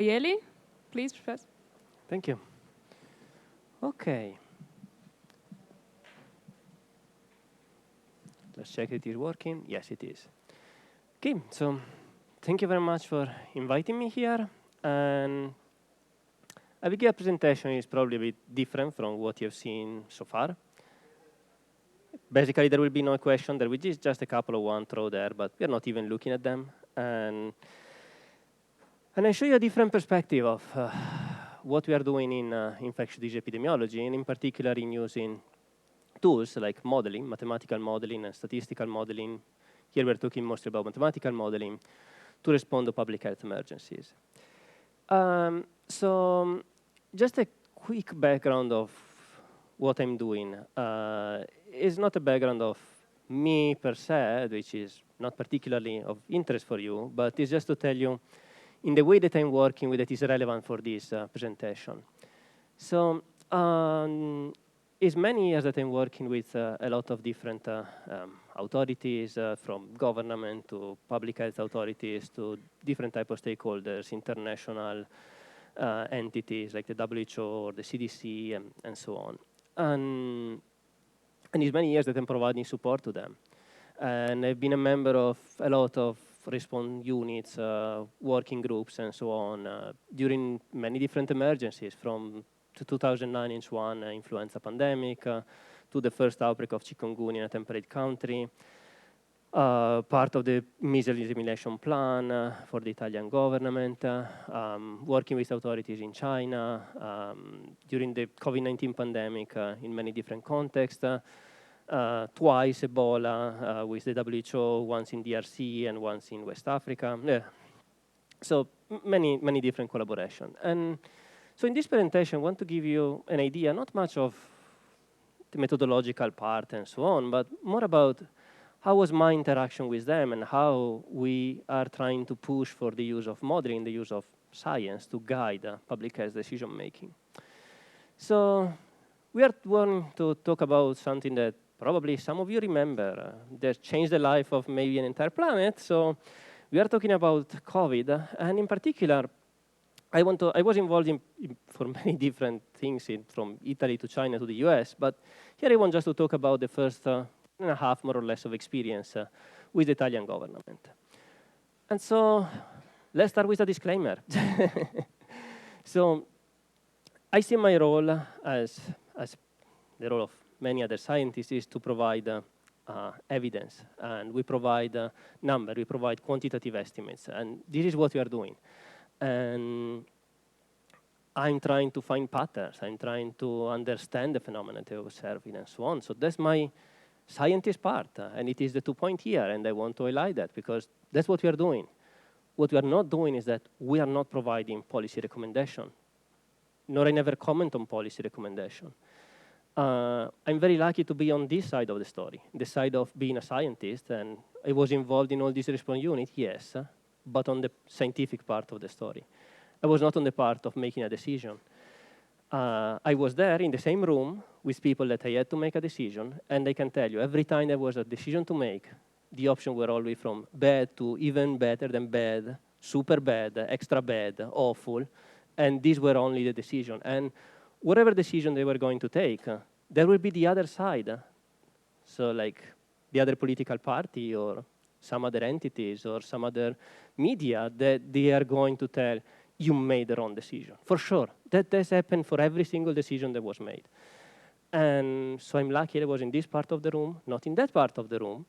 Ajelli, please, Professor. Thank you. Okay. Let's check it is working. Yes, it is. Okay, so thank you very much for inviting me here. And I will give a presentation is probably a bit different from what you've seen so far. Basically, there will be no question. There will be just a couple of one throw there, but we're not even looking at them. And I show you a different perspective of what we are doing in infectious disease epidemiology, and in particular in using tools like modeling, mathematical modeling and statistical modeling. Here we're talking mostly about mathematical modeling to respond to public health emergencies. So just a quick background of what I'm doing. It's not a background of me per se, which is not particularly of interest for you, but it's just to tell you in the way that I'm working with that is relevant for this presentation. So it's many years that I'm working with a lot of different authorities, from government to public health authorities to different type of stakeholders, international entities like the WHO or the CDC and so on. And it's many years that I'm providing support to them. And I've been a member of a lot of response units, working groups, and so on during many different emergencies, from the 2009 H1 influenza pandemic to the first outbreak of chikungunya in a temperate country, part of the measles elimination plan for the Italian government, working with authorities in China during the COVID-19 pandemic in many different contexts, twice Ebola with the WHO, once in DRC and once in West Africa. So many different collaboration. And so in this presentation, I want to give you an idea, not much of the methodological part and so on, but more about how was my interaction with them and how we are trying to push for the use of modeling, the use of science to guide public health decision making. So we are going to talk about something that probably some of you remember that changed the life of maybe an entire planet. So we are talking about COVID, and in particular, I was involved for many different things from Italy to China to the US, but here I want just to talk about the first and a half, more or less, of experience with the Italian government. And so let's start with a disclaimer. So I see my role as the role of many other scientists is to provide evidence, and we provide numbers, we provide quantitative estimates, and this is what we are doing. And I'm trying to find patterns. I'm trying to understand the phenomena they're observing and so on. So that's my scientist part, and it is the 2 point here, and I want to highlight that because that's what we are doing. What we are not doing is that we are not providing policy recommendation, nor I never comment on policy recommendation. I'm very lucky to be on this side of the story, the side of being a scientist, and I was involved in all these response units, yes, but on the scientific part of the story. I was not on the part of making a decision. I was there in the same room with people that I had to make a decision, and I can tell you, every time there was a decision to make, the options were always from bad to even better than bad, super bad, extra bad, awful, and these were only the decision. And whatever decision they were going to take, there will be the other side. So like the other political party or some other entities or some other media that they are going to tell you made the wrong decision. For sure, that has happened for every single decision that was made. And so I'm lucky I was in this part of the room, not in that part of the room.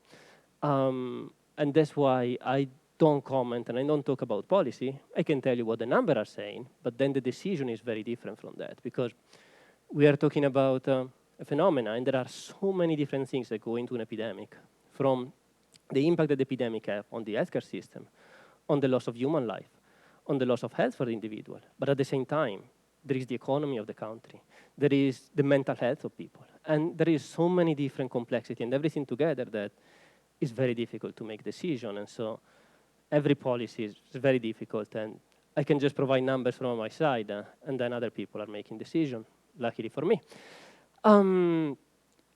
And that's why I don't comment and I don't talk about policy. I can tell you what the numbers are saying, but then the decision is very different from that because we are talking about a phenomena, and there are so many different things that go into an epidemic, from the impact that the epidemic has on the healthcare system, on the loss of human life, on the loss of health for the individual. But at the same time, there is the economy of the country. There is the mental health of people. And there is so many different complexity and everything together that is very difficult to make decision. And so every policy is very difficult. And I can just provide numbers from my side, and then other people are making decisions, luckily for me. And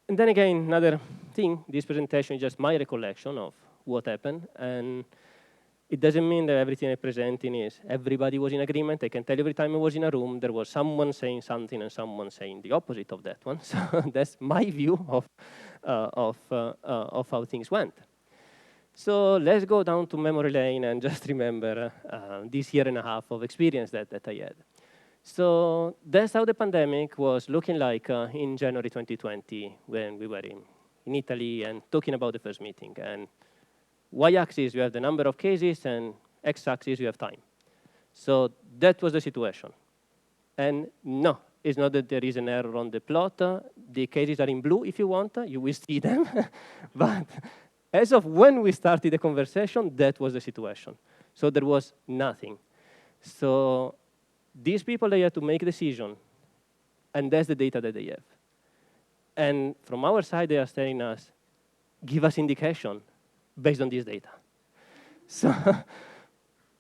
then again, another thing, this presentation is just my recollection of what happened. And It doesn't mean that everything I'm presenting is everybody was in agreement. I can tell you every time I was in a room, there was someone saying something and someone saying the opposite of that one. So that's my view of how things went. So let's go down to memory lane and just remember this year and a half of experience that I had. So that's how the pandemic was looking like in January 2020 when we were in Italy and talking about the first meeting. And y-axis, you have the number of cases, and x-axis, you have time. So that was the situation. And no, it's not that there is an error on the plot. The cases are in blue if you want. You will see them. But as of when we started the conversation, that was the situation. So there was nothing. So these people, they had to make a decision, and that's the data that they have. And from our side, they are telling us, give us indication based on this data. So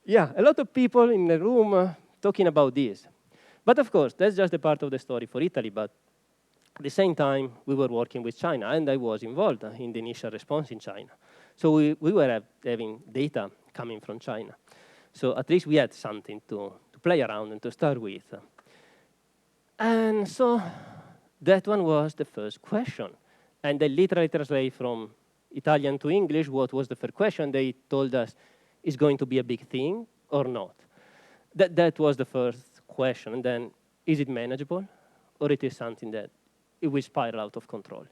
yeah, a lot of people in the room talking about this. But of course, that's just a part of the story for Italy. But at the same time, we were working with China, and I was involved in the initial response in China. So we were having data coming from China. So at least we had something to play around and to start with. And so that one was the first question. And they literally translate from Italian to English what was the first question. They told us, is going to be a big thing or not? That was the first question. And then, is it manageable? Or it is something that it will spiral out of control?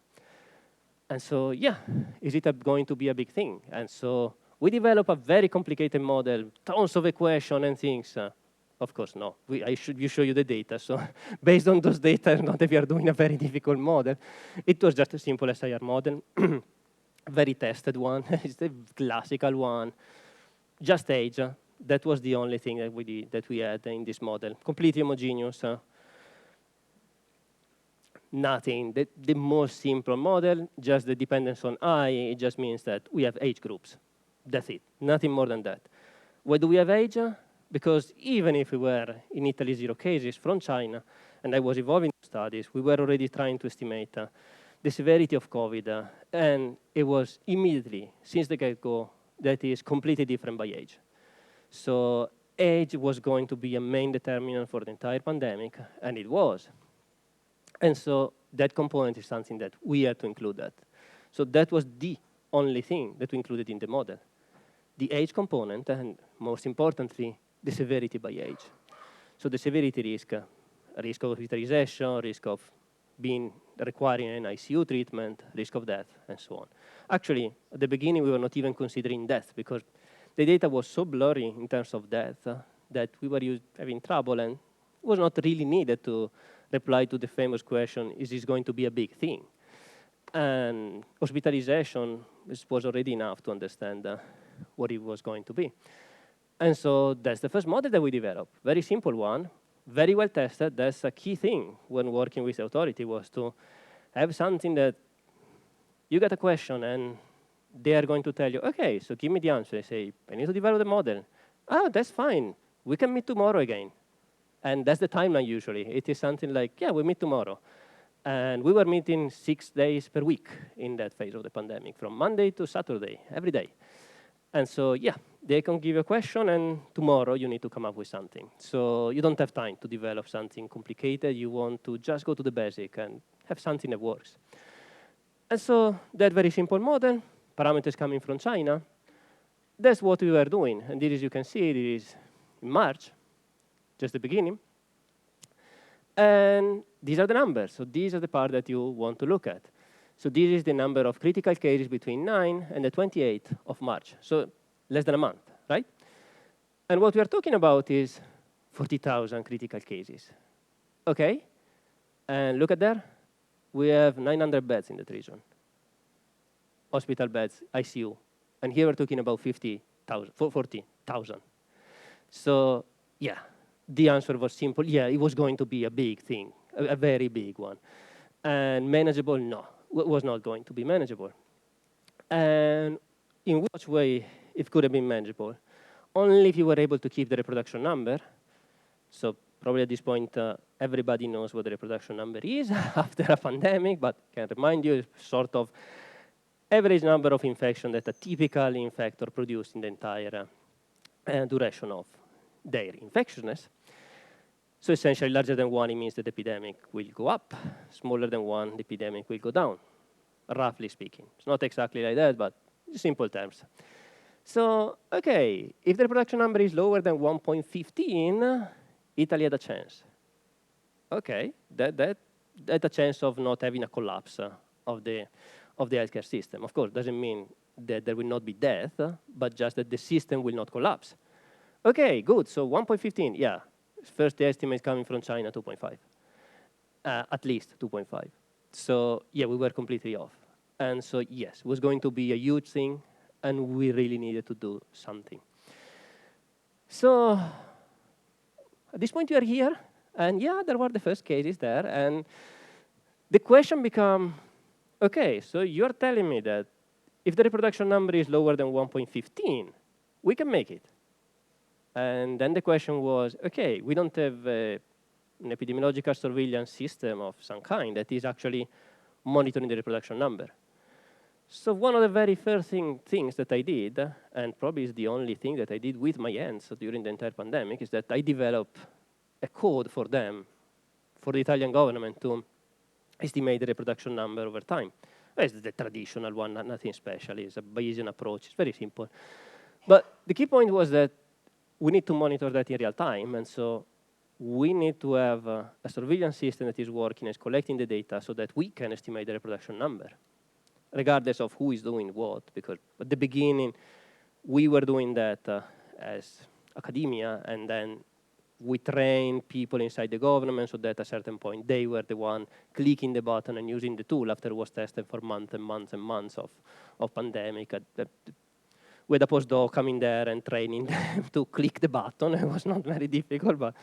And so, yeah, is it going to be a big thing? And so we developed a very complicated model, tons of equations and things. Of course, no. I should show you the data. So based on those data, not that we are doing a very difficult model. It was just a simple SIR model, very tested one. It's the classical one. Just age. That was the only thing that we had in this model. Completely homogeneous. Nothing. The most simple model, just the dependence on I, it just means that we have age groups. That's it. Nothing more than that. Why do we have age? Because even if we were in Italy 0 cases from China, and I was involved in studies, we were already trying to estimate the severity of COVID, and it was immediately, since the get-go, that is completely different by age. So age was going to be a main determinant for the entire pandemic, and it was. And so that component is something that we had to include that. So that was the only thing that we included in the model. The age component, and most importantly, the severity by age. So the severity risk of hospitalization, risk of requiring an ICU treatment, risk of death, and so on. Actually, at the beginning, we were not even considering death because the data was so blurry in terms of death that we were having trouble, and it was not really needed to reply to the famous question, is this going to be a big thing? And hospitalization was already enough to understand what it was going to be. And so that's the first model that we developed. Very simple one, very well tested. That's a key thing when working with the authority, was to have something that you get a question and they are going to tell you, okay, so give me the answer. I say, I need to develop the model. Oh, that's fine. We can meet tomorrow again. And that's the timeline usually. It is something like, yeah, we meet tomorrow. And we were meeting 6 days per week in that phase of the pandemic, from Monday to Saturday, every day. And so, yeah, they can give you a question, and tomorrow you need to come up with something. So you don't have time to develop something complicated. You want to just go to the basic and have something that works. And so that very simple model, parameters coming from China, that's what we were doing. And this, you can see, it is in March, just the beginning. And these are the numbers. So these are the part that you want to look at. So this is the number of critical cases between 9 and the 28th of March. So less than a month, right? And what we are talking about is 40,000 critical cases. Okay? And look at there. We have 900 beds in that region. Hospital beds, ICU. And here we're talking about 40,000. So, yeah, the answer was simple. Yeah, it was going to be a big thing, a very big one. And manageable, no. It was not going to be manageable. And in which way it could have been manageable? Only if you were able to keep the reproduction number. So probably at this point, everybody knows what the reproduction number is after a pandemic, but I can remind you, it's sort of average number of infection that a typical infector produced in the entire duration of their infectiousness. So essentially, larger than 1, it means that the epidemic will go up. Smaller than 1, the epidemic will go down, roughly speaking. It's not exactly like that, but in simple terms. So, OK, if the reproduction number is lower than 1.15, Italy had a chance. OK, that a chance of not having a collapse of the healthcare system. Of course, doesn't mean that there will not be death, but just that the system will not collapse. OK, good. So 1.15, yeah. First estimate coming from China, 2.5. At least 2.5. So yeah, we were completely off. And so yes, it was going to be a huge thing, and we really needed to do something. So at this point, you are here, and yeah, there were the first cases there, and the question became, OK, so you're telling me that if the reproduction number is lower than 1.15, we can make it. And then the question was, OK, we don't have an epidemiological surveillance system of some kind that is actually monitoring the reproduction number. So one of the very first things that I did, and probably is the only thing that I did with my hands during the entire pandemic, is that I developed a code for them, for the Italian government, to estimate the reproduction number over time. It's the traditional one, nothing special. It's a Bayesian approach. It's very simple. But the key point was that we need to monitor that in real time. And so we need to have a surveillance system that is working, is collecting the data so that we can estimate the reproduction number, regardless of who is doing what. Because at the beginning, we were doing that as academia, and then we trained people inside the government so that at a certain point, they were the one clicking the button and using the tool after it was tested for months and months and months of pandemic. With a postdoc coming there and training them to click the button. It was not very difficult, but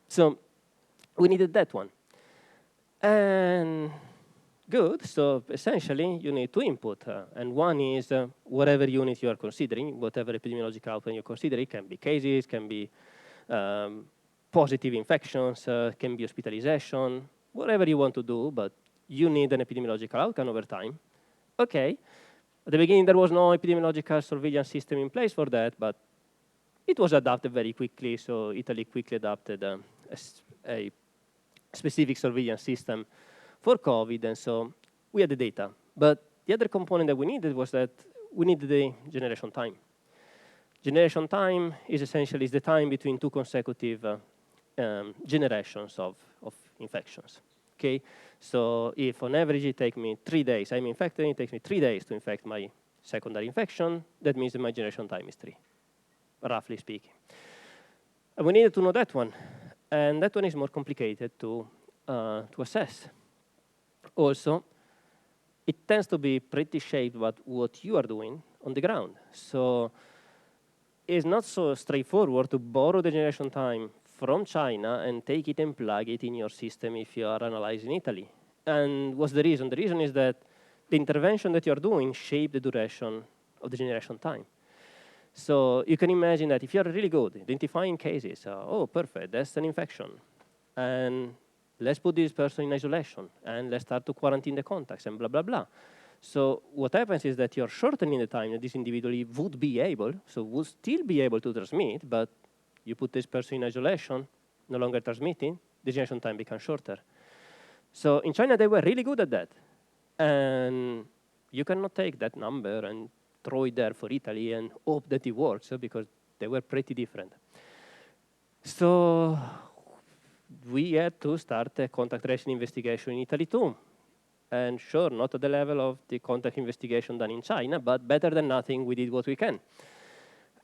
so we needed that one. And good, so essentially you need two input. And one is whatever unit you are considering, whatever epidemiological outcome you consider. It can be cases, can be positive infections, can be hospitalization, whatever you want to do, but you need an epidemiological outcome over time. OK. At the beginning, there was no epidemiological surveillance system in place for that, but it was adapted very quickly. So Italy quickly adopted a specific surveillance system for COVID, and so we had the data. But the other component that we needed was that we needed the generation time. Generation time is essentially the time between two consecutive generations of infections. Okay, so if on average it takes me 3 days, I'm infected, it takes me 3 days to infect my secondary infection, that means that my generation time is 3, roughly speaking. And we needed to know that one, and that one is more complicated to assess. Also, it tends to be pretty shaped by what you are doing on the ground. So it's not so straightforward to borrow the generation time from China and take it and plug it in your system if you are analyzing Italy. And what's the reason? The reason is that the intervention that you're doing shape the duration of the generation time. So you can imagine that if you're really good identifying cases, oh, perfect, that's an infection. And let's put this person in isolation, and let's start to quarantine the contacts, and blah, blah, blah. So what happens is that you're shortening the time that this individual would be able, so would still be able to transmit, but you put this person in isolation, no longer transmitting, the generation time becomes shorter. So in China, they were really good at that. And you cannot take that number and throw it there for Italy and hope that it works, because they were pretty different. So we had to start a contact tracing investigation in Italy too. And sure, not at the level of the contact investigation done in China, but better than nothing, we did what we can.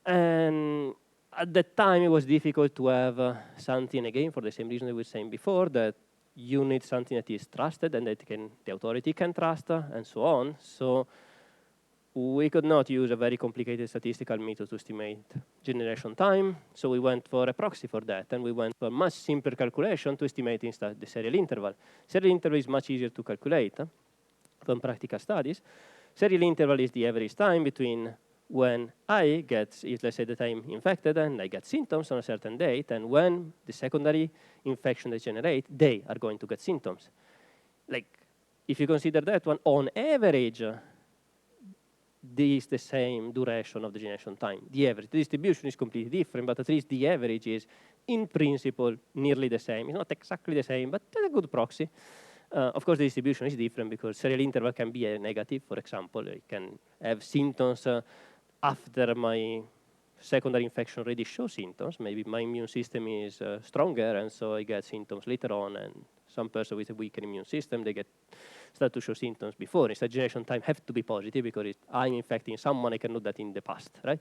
And at that time, it was difficult to have something, again, for the same reason I was saying before, that you need something that is trusted and that the authority can trust, and so on. So we could not use a very complicated statistical method to estimate generation time. So we went for a proxy for that, and we went for a much simpler calculation to estimate instead the serial interval. Serial interval is much easier to calculate from practical studies. Serial interval is the average time between when I get, let's say that I'm infected and I get symptoms on a certain date, and when the secondary infection they generate, they are going to get symptoms. Like, if you consider that one, on average, this the same duration of the generation time. The average, the distribution is completely different, but at least the average is, in principle, nearly the same. It's not exactly the same, but it's a good proxy. Of course, the distribution is different because serial interval can be a negative. For example, I can have symptoms after my secondary infection already shows symptoms. Maybe my immune system is stronger, and so I get symptoms later on. And some person with a weaker immune system, they start to show symptoms before. Instead, generation time have to be positive because I'm infecting someone. I cannot do that in the past, right?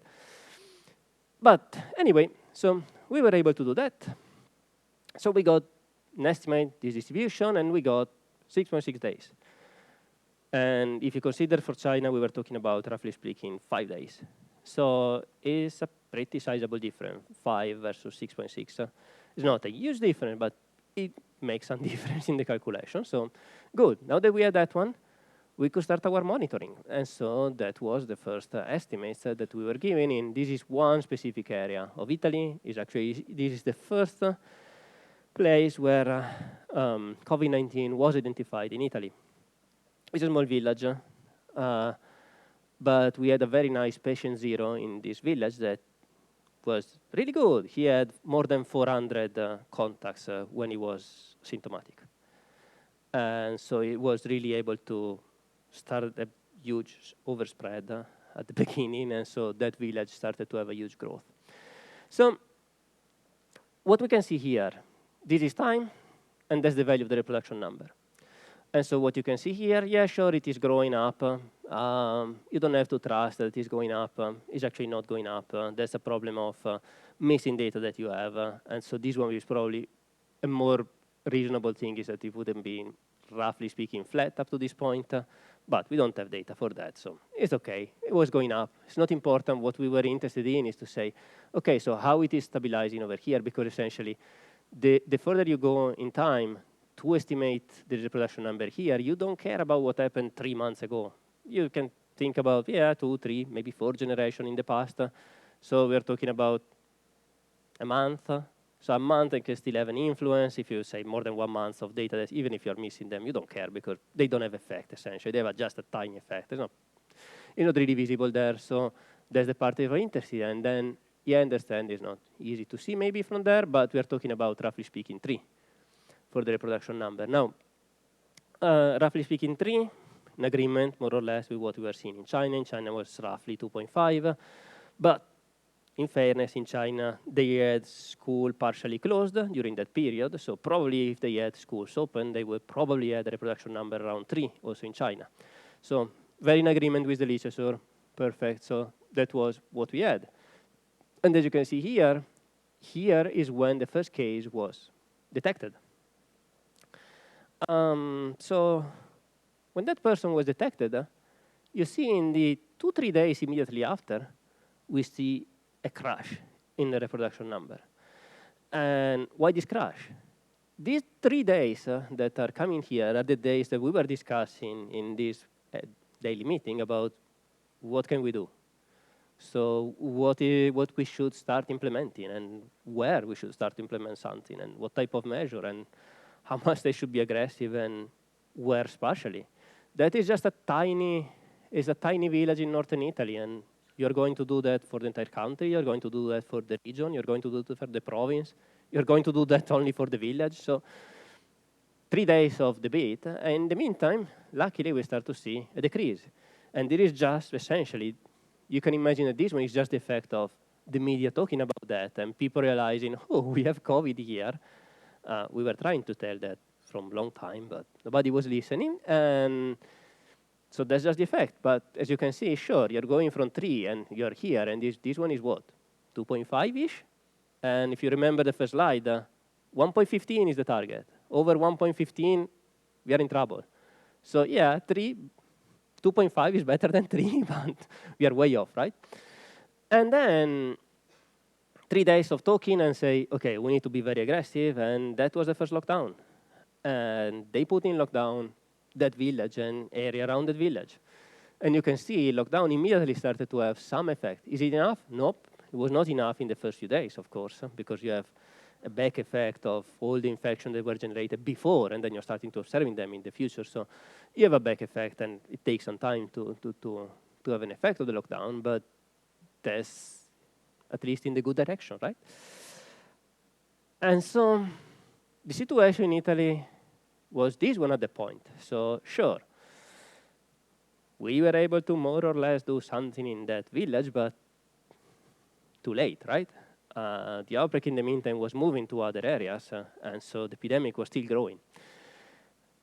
But anyway, so we were able to do that. So we got an estimate this distribution, and we got 6.6 days. And if you consider for China, we were talking about, roughly speaking, 5 days. So it's a pretty sizable difference, 5 versus 6.6. It's not a huge difference, but it makes some difference in the calculation. So good. Now that we had that one, we could start our monitoring. And so that was the first estimates that we were given in. This is one specific area of Italy. This is the first place where COVID-19 was identified in Italy. It's a small village, but we had a very nice patient zero in this village that was really good. He had more than 400 contacts when he was symptomatic. And so he was really able to start a huge overspread at the beginning, and so that village started to have a huge growth. So what we can see here, this is time, and that's the value of the reproduction number. And so what you can see here, yeah, sure, it is growing up. You don't have to trust that it is going up. It's actually not going up. That's a problem of missing data that you have. And so this one is probably a more reasonable thing is that it wouldn't be, roughly speaking, flat up to this point. But we don't have data for that, so it's OK. It was going up. It's not important. What we were interested in is to say, OK, so how it is stabilizing over here, because essentially, the further you go in time, to estimate the reproduction number here, you don't care about what happened 3 months ago. You can think about, yeah, 2, 3, maybe 4 generations in the past. So we're talking about a month. So a month can still have an influence. If you say more than 1 month of data, that even if you're missing them, you don't care because they don't have effect, essentially. They have just a tiny effect. It's not really visible there. So that's the part of interest here. And then you understand it's not easy to see maybe from there, but we're talking about, roughly speaking, 3. For the reproduction number. Now, roughly speaking, 3, in agreement, more or less, with what we were seeing in China. In China was roughly 2.5. But in fairness, in China, they had school partially closed during that period. So probably if they had schools open, they would probably had a reproduction number around 3 also in China. So very in agreement with the literature. Perfect. So that was what we had. And as you can see here, here is when the first case was detected. So when that person was detected, you see in the 2-3 days immediately after, we see a crash in the reproduction number. And why this crash? These 3 days that are coming here are the days that we were discussing in this daily meeting about what can we do. So what we should start implementing and where we should start implement something and what type of measure and how much they should be aggressive and where spatially. That is just a tiny village in northern Italy, and you're going to do that for the entire country, you're going to do that for the region, you're going to do that for the province, you're going to do that only for the village. So 3 days of debate, and in the meantime, luckily we start to see a decrease. And it is just essentially, you can imagine that this one is just the effect of the media talking about that and people realizing, oh, we have COVID here. We were trying to tell that from a long time, but nobody was listening. And so that's just the effect. But as you can see, sure, you're going from 3 and you're here. And this one is what? 2.5-ish? And if you remember the first slide, 1.15 is the target. Over 1.15, we are in trouble. So yeah, 2.5 is better than 3, but we are way off, right? And then 3 days of talking and say, OK, we need to be very aggressive. And that was the first lockdown. And they put in lockdown that village and area around that village. And you can see lockdown immediately started to have some effect. Is it enough? Nope. It was not enough in the first few days, of course, because you have a back effect of all the infections that were generated before, and then you're starting to observing them in the future. So you have a back effect, and it takes some time to to have an effect of the lockdown, but that's at least in the good direction, right? And so the situation in Italy was this one at the point. So sure, we were able to more or less do something in that village, but too late, right? The outbreak in the meantime was moving to other areas, and so the epidemic was still growing.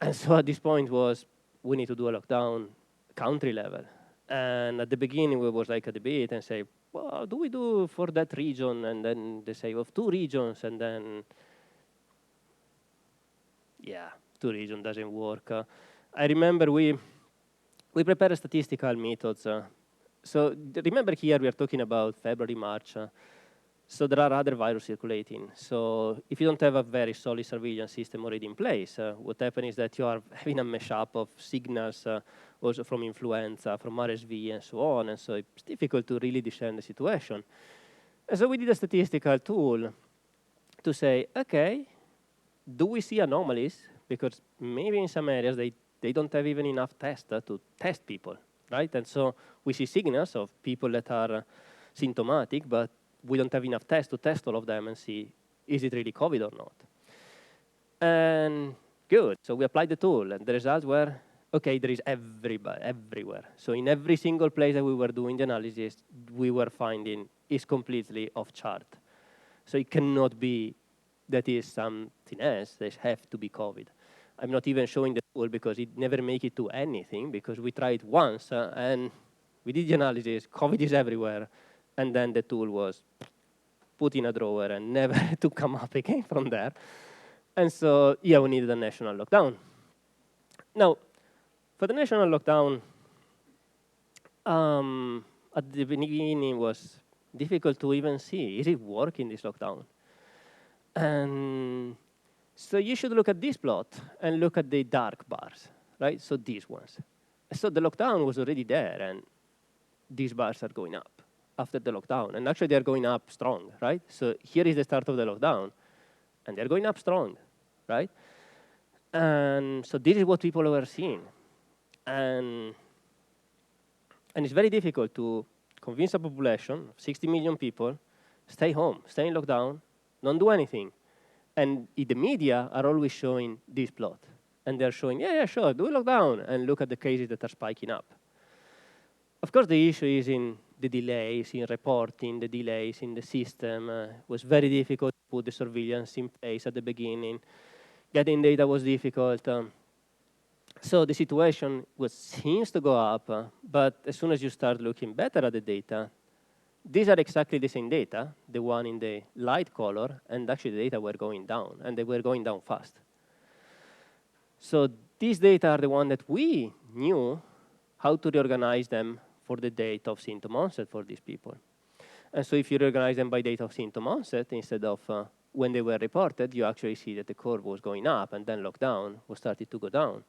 And so at this point we need to do a lockdown country level. And at the beginning, we was like a debate and say, well, do we do for that region? And then they say, of 2 regions, and then, yeah, 2 regions doesn't work. I remember we prepared statistical methods. So remember here we are talking about February, March. So there are other viruses circulating. So if you don't have a very solid surveillance system already in place, what happens is that you are having a mashup of signals also from influenza, from RSV, and so on. And so it's difficult to really discern the situation. And so we did a statistical tool to say, okay, do we see anomalies? Because maybe in some areas they don't have even enough tests to test people, right? And so we see signals of people that are symptomatic, but we don't have enough tests to test all of them and see, is it really COVID or not? And good, so we applied the tool, and the results were, okay, there is everywhere. So in every single place that we were doing the analysis, we were finding is completely off chart. So it cannot be that is something else, they have to be COVID. I'm not even showing the tool because it never make it to anything, because we tried once and we did the analysis, COVID is everywhere, and then the tool was put in a drawer and never to come up again from there. And so, yeah, we needed a national lockdown. Now, for the national lockdown, at the beginning it was difficult to even see, is it working, this lockdown? And so you should look at this plot and look at the dark bars, right? So these ones. So the lockdown was already there, and these bars are going up after the lockdown. And actually, they're going up strong, right? So here is the start of the lockdown, and they're going up strong, right? And so this is what people were seeing. And it's very difficult to convince a population of 60 million people, stay home, stay in lockdown, don't do anything. And the media are always showing this plot. And they're showing, yeah, sure, do a lockdown, and look at the cases that are spiking up. Of course, the issue is in the delays in reporting, the delays in the system. It was very difficult to put the surveillance in place at the beginning. Getting data was difficult. So the situation seems to go up, but as soon as you start looking better at the data, these are exactly the same data, the one in the light color, and actually the data were going down, and they were going down fast. So these data are the one that we knew how to reorganize them for the date of symptom onset for these people. And so if you reorganize them by date of symptom onset, instead of when they were reported, you actually see that the curve was going up, and then lockdown was started to go down.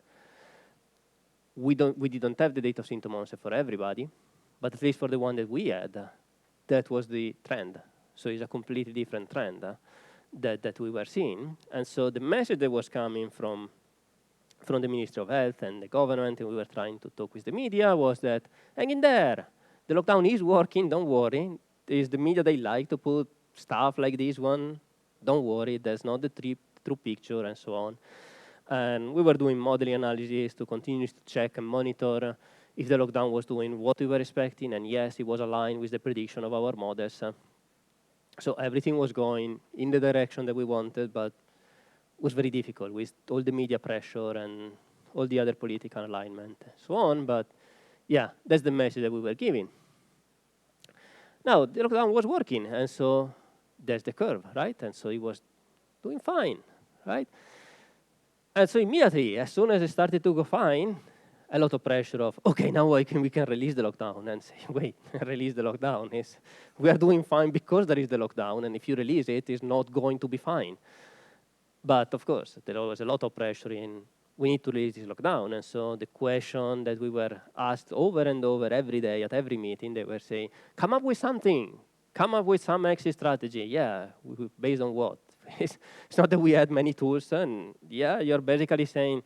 We didn't have the date of symptom onset for everybody, but at least for the one that we had, that was the trend. So it's a completely different trend that we were seeing. And so the message that was coming from the Ministry of Health and the government, and we were trying to talk with the media, was that, hang in there, the lockdown is working, don't worry. Is the media, they like to put stuff like this one, don't worry, that's not the true picture, and so on. And we were doing modeling analysis to continue to check and monitor if the lockdown was doing what we were expecting, and yes, it was aligned with the prediction of our models. So everything was going in the direction that we wanted, but it was very difficult with all the media pressure and all the other political alignment and so on. But yeah, that's the message that we were giving. Now, the lockdown was working, and so there's the curve, right? And so it was doing fine, right? And so immediately, as soon as it started to go fine, a lot of pressure of, okay, now we can release the lockdown, and say, wait, release the lockdown. We are doing fine because there is the lockdown, and if you release it, it's not going to be fine. But of course, there was a lot of pressure in, we need to release this lockdown. And so the question that we were asked over and over every day at every meeting, they were saying, come up with something, come up with some exit strategy. Yeah, based on what? It's not that we had many tools, and yeah, you're basically saying,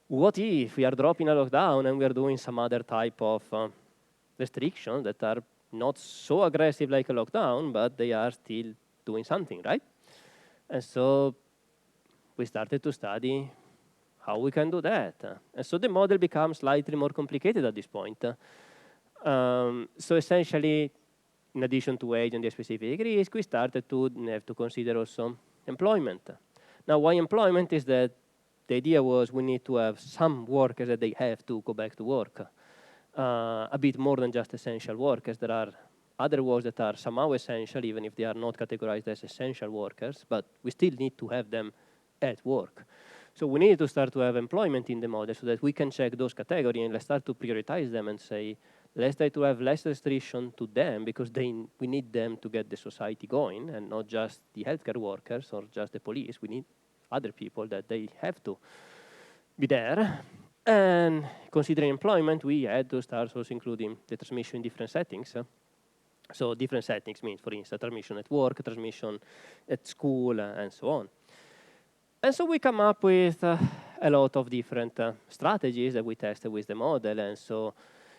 what if we are dropping a lockdown and we are doing some other type of restrictions that are not so aggressive like a lockdown, but they are still doing something, right? And so we started to study how we can do that. And so the model becomes slightly more complicated at this point. So essentially, in addition to age and the specific risk, we started to have to consider also employment. Now, why employment is that the idea was we need to have some workers that they have to go back to work. A bit more than just essential workers. There are other works that are somehow essential, even if they are not categorized as essential workers, but we still need to have them at work. So we need to start to have employment in the model so that we can check those categories and let's start to prioritize them and say, let's try to have less restriction to them because we need them to get the society going and not just the healthcare workers or just the police. We need other people that they have to be there. And considering employment, we had to start also including the transmission in different settings. So different settings means, for instance, transmission at work, transmission at school, and so on. And so we come up with a lot of different strategies that we tested with the model. And so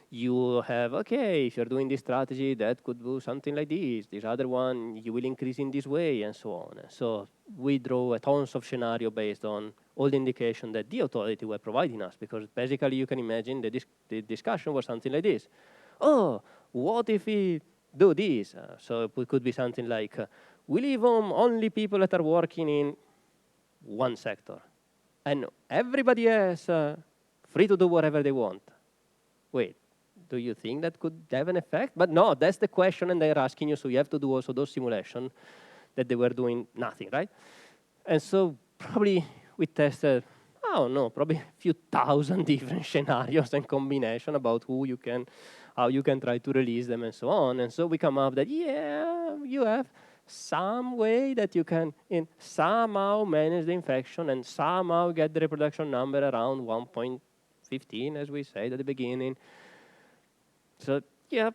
you have, okay, if you're doing this strategy, that could do something like this. This other one, you will increase in this way, and so on. And so we draw a tons of scenario based on all the indication that the authority were providing us, because basically you can imagine the discussion was something like this. Oh, what if we do this? So it could be something like, we leave home only people that are working in one sector, and everybody else free to do whatever they want. Wait, do you think that could have an effect? But no, that's the question, and they're asking you, so you have to do also those simulations that they were doing nothing, right? And so probably we tested, I don't know, probably a few thousand different scenarios and combination about how you can try to release them and so on. And so we come up that, yeah, you have some way that you can somehow manage the infection and somehow get the reproduction number around 1.15, as we said at the beginning. So, yeah,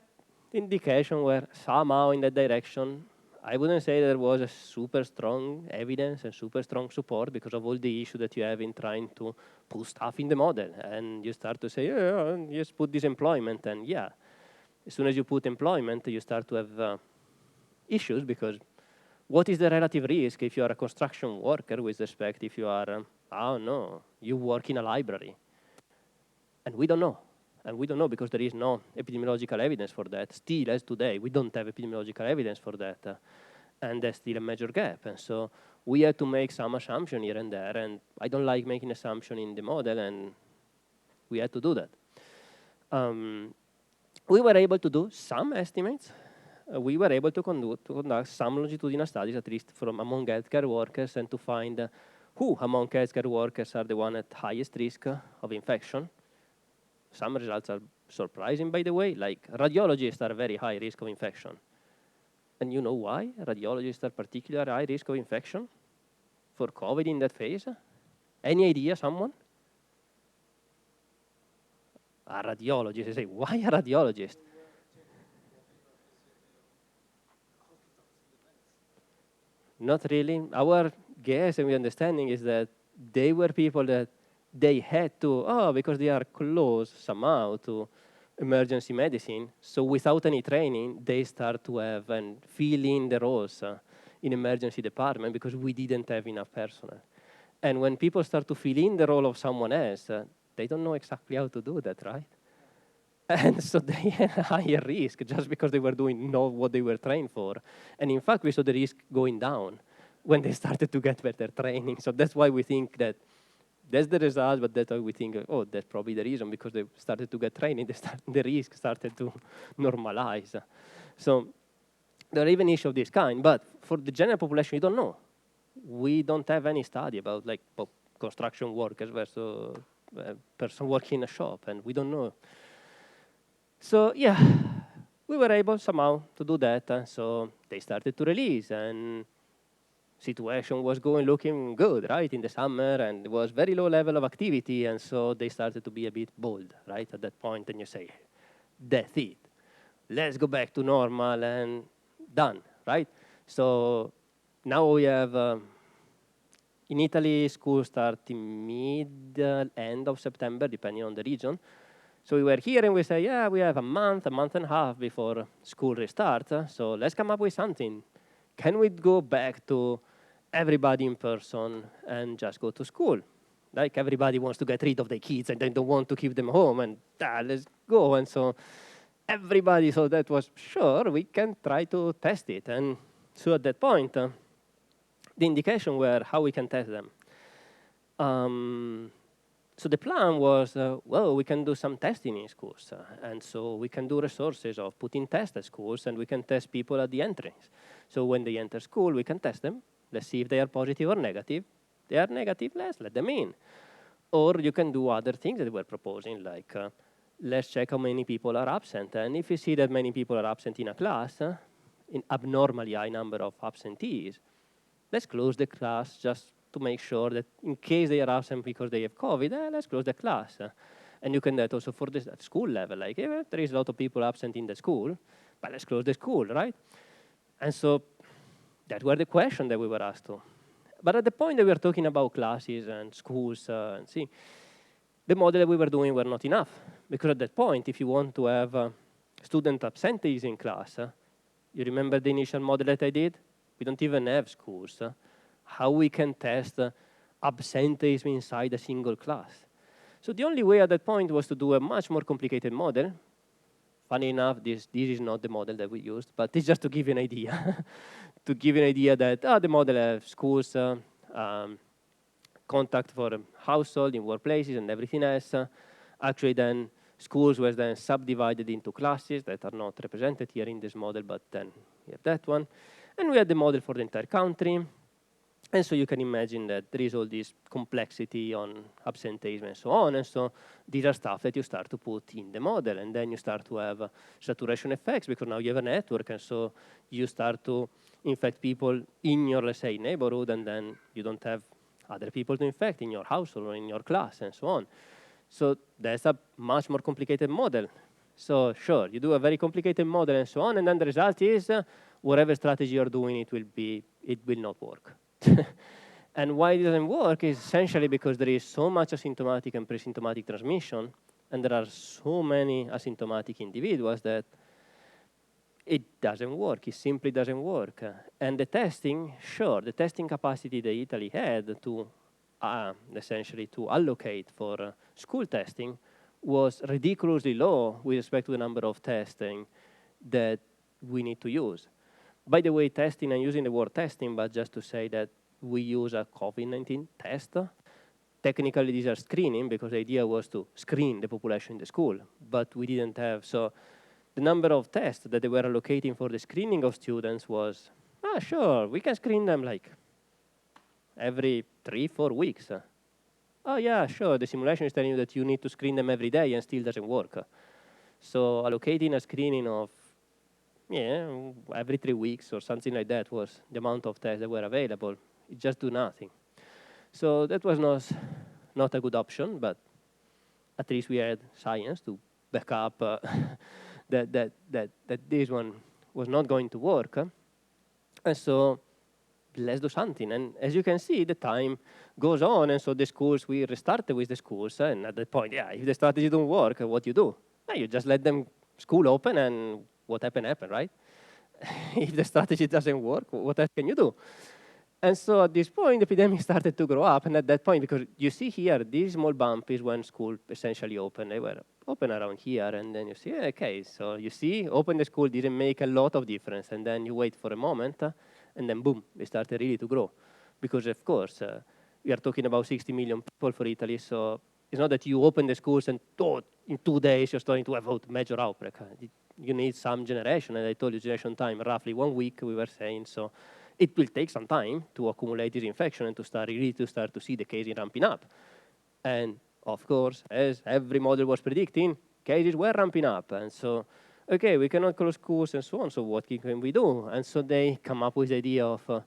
indication were somehow in that direction. I wouldn't say there was a super strong evidence and super strong support because of all the issue that you have in trying to put stuff in the model. And you start to say, yeah, just put this employment. And yeah, as soon as you put employment, you start to have issues because what is the relative risk if you are a construction worker with respect if you are, I don't know, you work in a library? And we don't know. And we don't know because there is no epidemiological evidence for that. Still, as today, we don't have epidemiological evidence for that. And there's still a major gap. And so we had to make some assumption here and there. And I don't like making assumption in the model, and we had to do that. We were able to do some estimates. We were able to conduct some longitudinal studies, at least from among healthcare workers, and to find who among healthcare workers are the one at highest risk of infection. Some results are surprising, by the way, like radiologists are very high risk of infection. And you know why radiologists are particularly high risk of infection for COVID in that phase? Any idea, someone? A radiologist. I say, why a radiologist? Not really. Our guess and understanding is that they were people that they had to, because they are close somehow to emergency medicine. So without any training, they start to have and fill in the roles in emergency department because we didn't have enough personnel. And when people start to fill in the role of someone else, they don't know exactly how to do that, right? And so they had a higher risk just because they were doing not what they were trained for. And in fact, we saw the risk going down when they started to get better training. So that's why we think that that's the result, but that's why we think, that's probably the reason, because they started to get training, the risk started to normalize. So there are even issues of this kind, but for the general population, you don't know. We don't have any study about like construction workers versus a person working in a shop, and we don't know. So yeah, we were able somehow to do that. So they started to release, and situation was looking good, right, in the summer, and it was very low level of activity, and so they started to be a bit bold, right, at that point, and you say, that's it. Let's go back to normal and done, right? So now we have In Italy, schools start in end of September, depending on the region. So we were here and we say, yeah, we have a month and a half before school restarts. So let's come up with something. Can we go back to everybody in person and just go to school? Like everybody wants to get rid of their kids and they don't want to keep them home and let's go. And so everybody, so that was sure, we can try to test it. And so at that point, the indication were how we can test them. So the plan was, well, we can do some testing in schools. And so we can do resources of putting tests at schools and we can test people at the entrance. So when they enter school, we can test them. Let's see if they are positive or negative. They are negative, let's let them in. Or you can do other things that we're proposing, like let's check how many people are absent. And if you see that many people are absent in a class, in abnormally high number of absentees, let's close the class just to make sure that in case they are absent because they have COVID, let's close the class. And you can do that also for this at school level. Like, if there is a lot of people absent in the school, but let's close the school, right? And so that were the question that we were asked to. But at the point that we were talking about classes and schools, and see, the model that we were doing were not enough. Because at that point, if you want to have student absenteeism in class, you remember the initial model that I did? We don't even have schools. How we can test absenteeism inside a single class. So the only way at that point was to do a much more complicated model. Funny enough, this is not the model that we used, but it's just to give you an idea. To give you an idea that the model has schools, contact for household, in workplaces, and everything else. Actually, then schools were then subdivided into classes that are not represented here in this model, but then we have that one. And we had the model for the entire country. And so you can imagine that there is all this complexity on absenteeism and so on. And so these are stuff that you start to put in the model. And then you start to have saturation effects because now you have a network. And so you start to infect people in your, let's say, neighborhood. And then you don't have other people to infect in your household or in your class and so on. So that's a much more complicated model. So sure, you do a very complicated model and so on. And then the result is whatever strategy you're doing, it will not work. And why it doesn't work is essentially because there is so much asymptomatic and pre-symptomatic transmission, and there are so many asymptomatic individuals that it doesn't work. It simply doesn't work. And the testing, sure, the testing capacity that Italy had to essentially to allocate for school testing was ridiculously low with respect to the number of testing that we need to use. By the way, testing, I'm using the word testing, but just to say that we use a COVID-19 test. Technically, these are screening because the idea was to screen the population in the school, but we didn't have. So the number of tests that they were allocating for the screening of students was, sure, we can screen them like every 3-4 weeks. Oh, yeah, sure, the simulation is telling you that you need to screen them every day and still doesn't work. So allocating a screening of every 3 weeks or something like that was the amount of tests that were available. It just do nothing. So that was not a good option, but at least we had science to back up that this one was not going to work. And so let's do something. And as you can see, the time goes on. And so the schools, we restarted with the schools. And at that point, if the strategy don't work, what you do? You just let them school open and what happened, right? If the strategy doesn't work, what else can you do? And so at this point, the epidemic started to grow up. And at that point, because you see here, this small bump is when school essentially opened. They were open around here. And then you see, okay, so you see, open the school didn't make a lot of difference. And then you wait for a moment, and then boom, they started really to grow. Because, of course, we are talking about 60 million people for Italy. So it's not that you open the schools and in 2 days you're starting to have a major outbreak. You need some generation, and I told you generation time, roughly 1 week, we were saying. So it will take some time to accumulate this infection and to start to see the cases ramping up. And of course, as every model was predicting, cases were ramping up. And so, okay, we cannot close schools and so on, so what can we do? And so they come up with the idea of,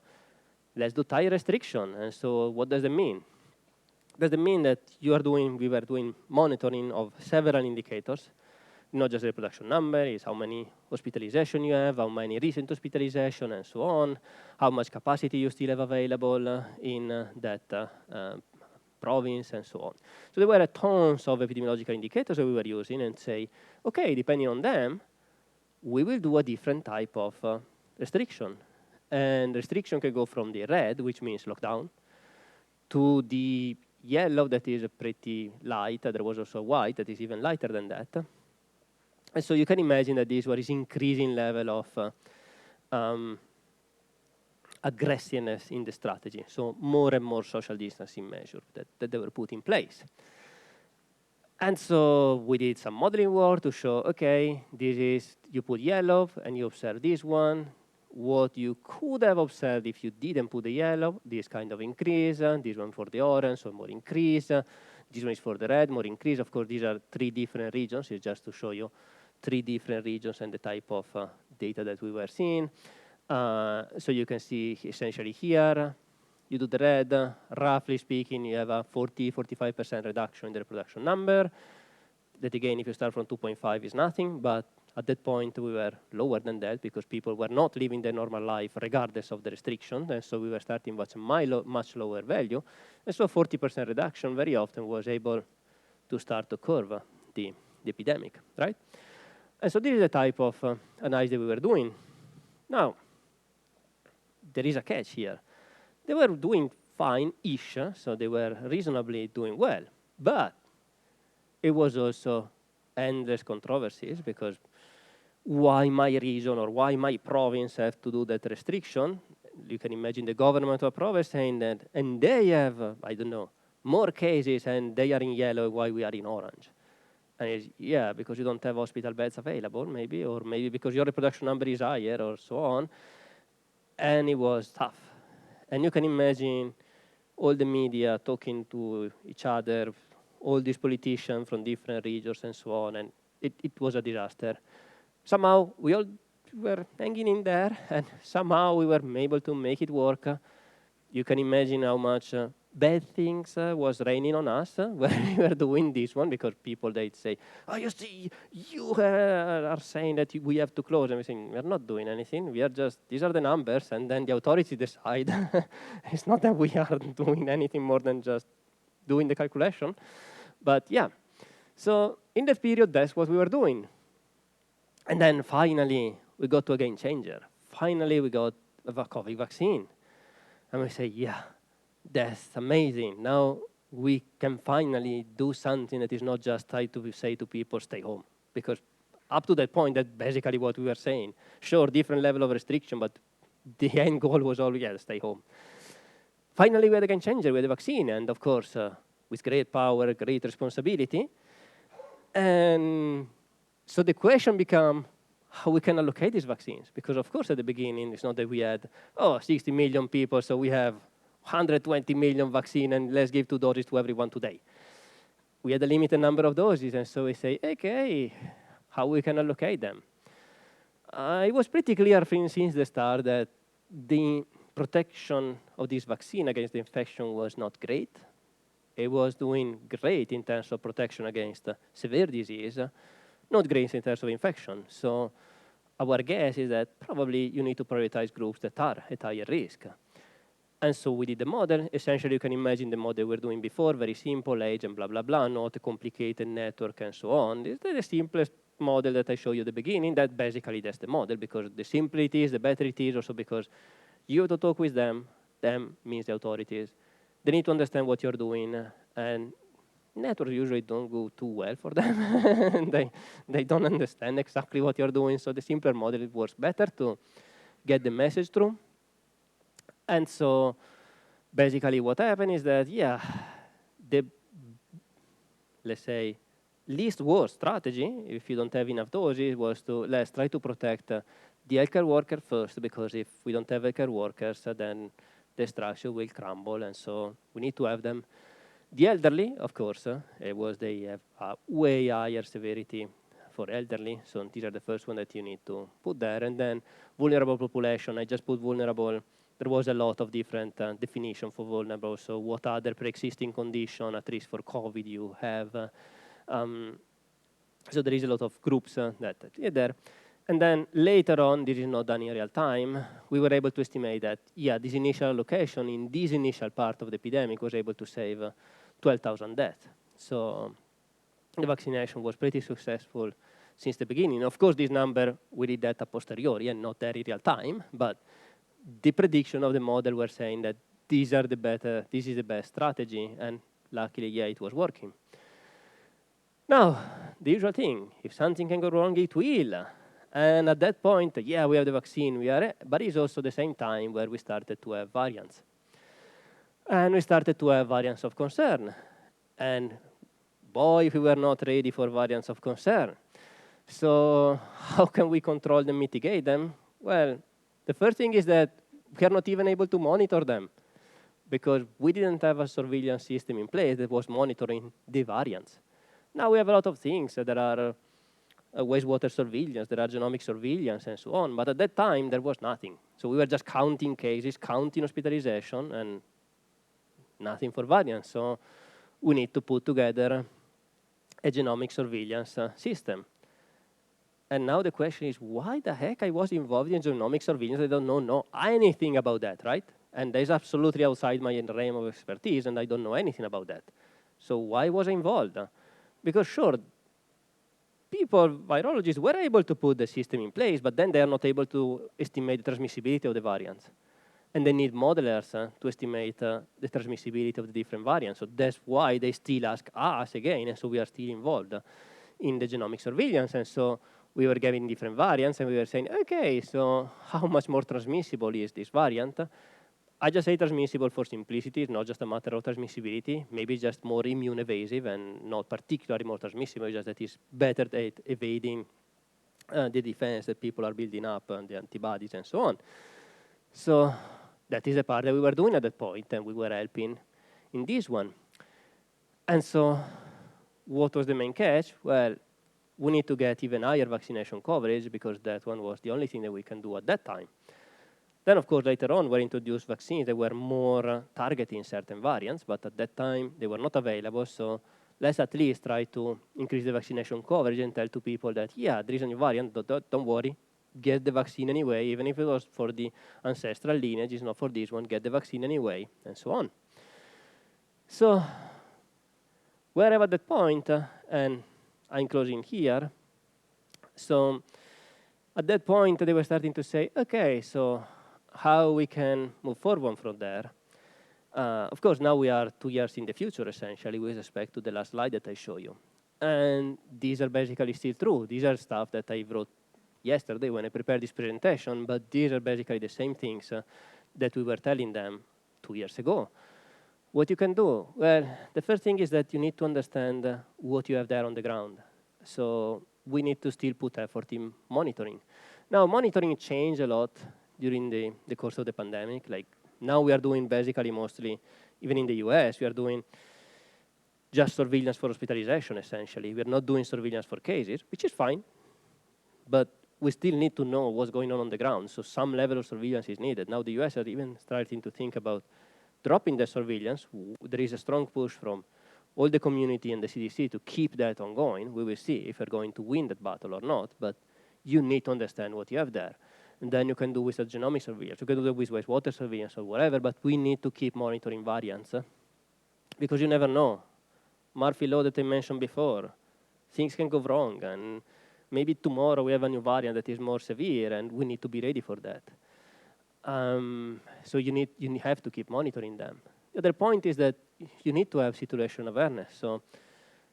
let's do tight restriction. And so what does it mean? Does it mean that we were doing monitoring of several indicators? not just the reproduction number, it's how many hospitalization you have, how many recent hospitalization, and so on, how much capacity you still have available in that province, and so on. So there were tons of epidemiological indicators that we were using and say, okay, depending on them, we will do a different type of restriction. And restriction can go from the red, which means lockdown, to the yellow that is pretty light. There was also white that is even lighter than that. And so you can imagine that this was increasing level of aggressiveness in the strategy. So more and more social distancing measures that they were put in place. And so we did some modeling work to show, okay, this is, you put yellow and you observe this one. What you could have observed if you didn't put the yellow, this kind of increase, this one for the orange, so more increase. This one is for the red, more increase. Of course, these are 3 different regions. It's just to show you 3 different regions and the type of data that we were seeing. So you can see essentially here, you do the red, roughly speaking, you have a 40–45% reduction in the reproduction number. That again, if you start from 2.5 is nothing, but at that point we were lower than that because people were not living their normal life regardless of the restriction, and so we were starting with a much lower value. And so 40% reduction very often was able to start to curve the epidemic, right? And so this is the type of analysis that we were doing. Now, there is a catch here. They were doing fine-ish, so they were reasonably doing well. But it was also endless controversies because why my region or why my province have to do that restriction? You can imagine the government of a province saying that, and they have, I don't know, more cases and they are in yellow while we are in orange. And it's, yeah, because you don't have hospital beds available, maybe, or maybe because your reproduction number is higher or so on. And it was tough. And you can imagine all the media talking to each other, all these politicians from different regions and so on, and it was a disaster. Somehow, we all were hanging in there, and somehow we were able to make it work. You can imagine how much bad things was raining on us when we were doing this one, because people, they'd say, oh, you see, you are saying that we have to close. And we're saying, we're not doing anything. We are just, these are the numbers, and then the authorities decide. It's not that we are doing anything more than just doing the calculation. But yeah, so in that period, that's what we were doing. And then finally, we got to a game changer. Finally, we got a COVID vaccine. And we say, yeah, that's amazing. Now we can finally do something that is not just try to say to people, stay home. Because up to that point, that's basically what we were saying. Sure, different level of restriction, but the end goal was always, yeah, stay home. Finally, we had a game changer with the vaccine. And of course, with great power, great responsibility. And so the question becomes how we can allocate these vaccines. Because of course, at the beginning, it's not that we had, 60 million people, so we have 120 million vaccine, and let's give 2 doses to everyone today. We had a limited number of doses, and so we say, okay, how we can allocate them? It was pretty clear since the start that the protection of this vaccine against the infection was not great. It was doing great in terms of protection against severe disease, not great in terms of infection. So our guess is that probably you need to prioritize groups that are at higher risk. And so we did the model. Essentially, you can imagine the model we were doing before, very simple, age and blah, blah, blah, not a complicated network and so on. This is the simplest model that I showed you at the beginning. That's the model, because the simpler it is, the better it is, also because you have to talk with them means the authorities. They need to understand what you're doing, and networks usually don't go too well for them. they don't understand exactly what you're doing, so the simpler model, it works better to get the message through. And so basically what happened is that, yeah, the, let's say, least worst strategy, if you don't have enough doses, was to let's try to protect the healthcare worker first, because if we don't have healthcare workers, then the structure will crumble, and so we need to have them. The elderly, of course, they have a way higher severity for elderly, so these are the first one that you need to put there. And then vulnerable population, I just put vulnerable. There was a lot of different definition for vulnerable, so what other pre-existing condition, at least for COVID, you have. So there is a lot of groups that are there. And then later on, this is not done in real time, we were able to estimate that, yeah, this initial allocation in this initial part of the epidemic was able to save 12,000 deaths. So the vaccination was pretty successful since the beginning. Of course, this number, we did that a posteriori and not there in real time, but the prediction of the model were saying that this is the best strategy, and luckily, yeah, it was working. Now, the usual thing, if something can go wrong, it will. And at that point, yeah, we have the vaccine, but it's also the same time where we started to have variants. And we started to have variants of concern. And boy, we were not ready for variants of concern. So how can we control them, mitigate them? Well, the first thing is that we are not even able to monitor them because we didn't have a surveillance system in place that was monitoring the variants. Now we have a lot of things. There are wastewater surveillance, there are genomic surveillance, and so on. But at that time, there was nothing. So we were just counting cases, counting hospitalization, and nothing for variants. So we need to put together a genomic surveillance system. And now the question is, why the heck I was involved in genomic surveillance? I don't know anything about that, right? And that's absolutely outside my realm of expertise, and I don't know anything about that. So why was I involved? Because sure, virologists were able to put the system in place, but then they are not able to estimate the transmissibility of the variants. And they need modelers to estimate the transmissibility of the different variants. So that's why they still ask us again, and so we are still involved in the genomic surveillance. And so we were getting different variants, and we were saying, okay, so how much more transmissible is this variant? I just say transmissible for simplicity. It's not just a matter of transmissibility. Maybe it's just more immune evasive and not particularly more transmissible. It's just that it's better at evading the defense that people are building up and the antibodies and so on. So that is the part that we were doing at that point, and we were helping in this one. And so what was the main catch? Well, we need to get even higher vaccination coverage because that one was the only thing that we can do at that time. Then, of course, later on, were introduced vaccines that were more targeting certain variants, but at that time, they were not available. So let's at least try to increase the vaccination coverage and tell to people that, yeah, there is a new variant, don't worry, get the vaccine anyway, even if it was for the ancestral lineage, it's not for this one, get the vaccine anyway, and so on. So we're at that point, and I'm closing here. So at that point, they were starting to say, okay, so how we can move forward from there. Of course, now we are 2 years in the future, essentially, with respect to the last slide that I showed you. And these are basically still true. These are stuff that I wrote yesterday when I prepared this presentation, but these are basically the same things that we were telling them 2 years ago. What you can do? Well, the first thing is that you need to understand what you have there on the ground. So we need to still put effort in monitoring. Now, monitoring changed a lot during the course of the pandemic. Like now we are doing basically mostly, even in the US, we are doing just surveillance for hospitalization, essentially. We are not doing surveillance for cases, which is fine, but we still need to know what's going on the ground. So some level of surveillance is needed. Now the US are even starting to think about dropping the surveillance. There is a strong push from all the community and the CDC to keep that ongoing. We will see if we're going to win that battle or not, but you need to understand what you have there. And then you can do with a genomic surveillance. You can do that with wastewater surveillance or whatever, but we need to keep monitoring variants because you never know. Murphy law that I mentioned before, things can go wrong, and maybe tomorrow we have a new variant that is more severe, and we need to be ready for that. So you have to keep monitoring them. The other point is that you need to have situation awareness. So